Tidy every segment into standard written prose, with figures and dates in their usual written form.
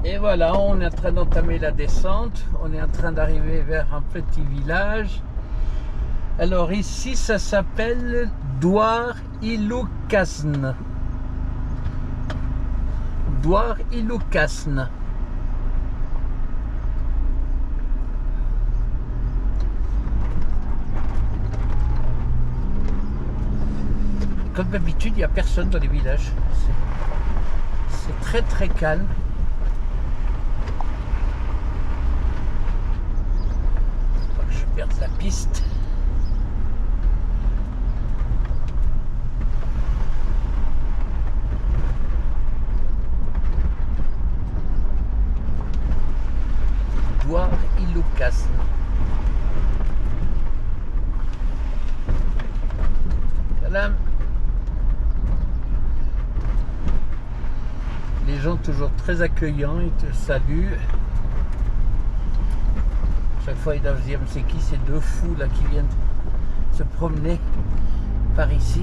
Et voilà, on est en train d'entamer la descente. On est en train d'arriver vers un petit village. Alors ici, ça s'appelle Douar Iloukasne. Douar Iloukasne. Comme d'habitude, il n'y a personne dans les villages. C'est très très calme. Faut pas que je perde la piste. Douar Iloukasne. Salam. Les gens toujours très accueillants, ils te saluent. Chaque fois ils doivent se dire mais c'est qui ces deux fous là qui viennent se promener par ici.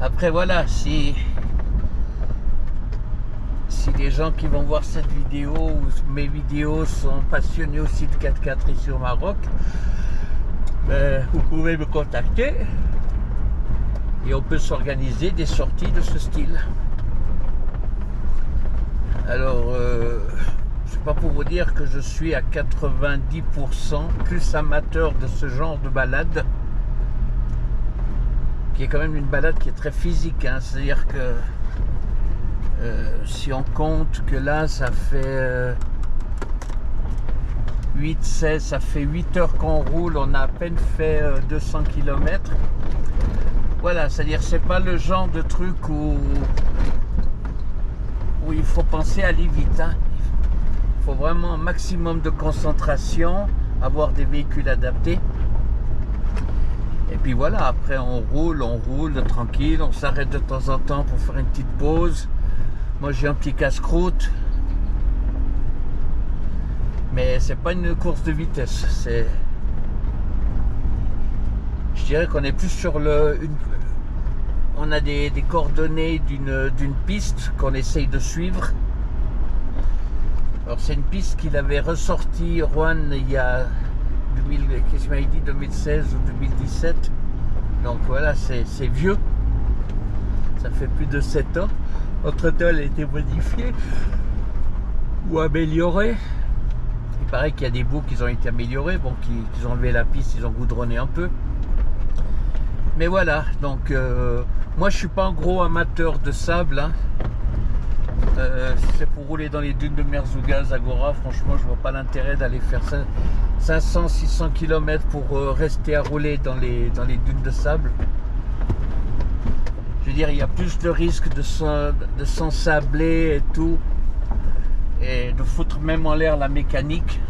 Après voilà, si les gens qui vont voir cette vidéo ou mes vidéos sont passionnés aussi de 4x4 ici au Maroc, vous pouvez me contacter et on peut s'organiser des sorties de ce style. Alors, c'est pas pour vous dire que je suis à 90% plus amateur de ce genre de balade, qui est quand même une balade qui est très physique, hein. C'est-à-dire que si on compte que là ça fait 8-16, ça fait 8 heures qu'on roule, on a à peine fait 200 km. Voilà, c'est-à-dire c'est pas le genre de truc où il faut penser à aller vite, hein. Il faut vraiment un maximum de concentration, avoir des véhicules adaptés. Et puis voilà, après on roule tranquille, on s'arrête de temps en temps pour faire une petite pause. Moi j'ai un petit casse-croûte, mais c'est pas une course de vitesse. Je dirais qu'on est plus sur on a des coordonnées d'une piste qu'on essaye de suivre. Alors c'est une piste qu'il avait ressorti Juan il y a 2016 ou 2017. Donc voilà, c'est vieux. Ça fait plus de 7 ans. Entre-temps, elle a été modifiée ou améliorée. Il paraît qu'il y a des bouts qui ont été améliorés, bon, qu'ils ont enlevé la piste, ils ont goudronné un peu. Mais voilà, donc moi je suis pas un gros amateur de sable, hein. Si c'est pour rouler dans les dunes de Merzouga, Zagora, franchement je vois pas l'intérêt d'aller faire 500-600 km pour rester à rouler dans les dunes de sable. Je veux dire, il y a plus de risque de s'ensabler et tout, et de foutre même en l'air la mécanique.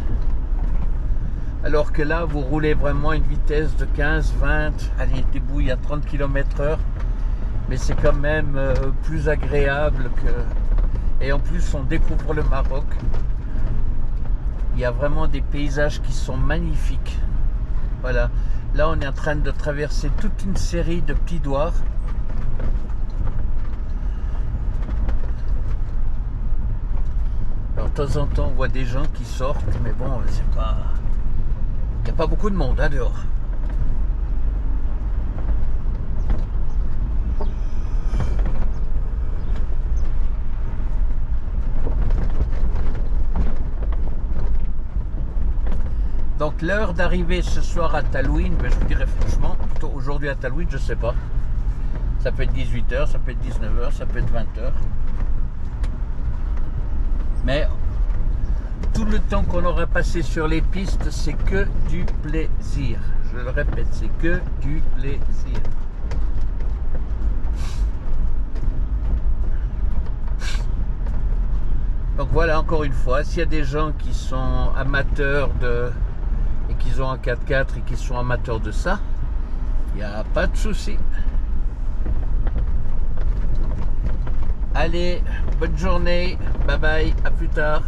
Alors que là, vous roulez vraiment à une vitesse de 15, 20, allez, débouille à 30 km/h. Mais c'est quand même plus agréable que... Et en plus, on découvre le Maroc. Il y a vraiment des paysages qui sont magnifiques. Voilà. Là, on est en train de traverser toute une série de petits douars. Alors, de temps en temps, on voit des gens qui sortent, mais bon, c'est pas... Il n'y a pas beaucoup de monde, hein, dehors. Donc l'heure d'arrivée ce soir à Talouine, ben, je vous dirais franchement, plutôt aujourd'hui à Talouine, je sais pas. Ça peut être 18h, ça peut être 19h, ça peut être 20h. Mais tout le temps qu'on aura passé sur les pistes, c'est que du plaisir. Je le répète, c'est que du plaisir. Donc voilà, encore une fois, s'il y a des gens qui sont amateurs et qui ont un 4x4 et qui sont amateurs de ça, il n'y a pas de souci. Allez, bonne journée, bye bye, à plus tard.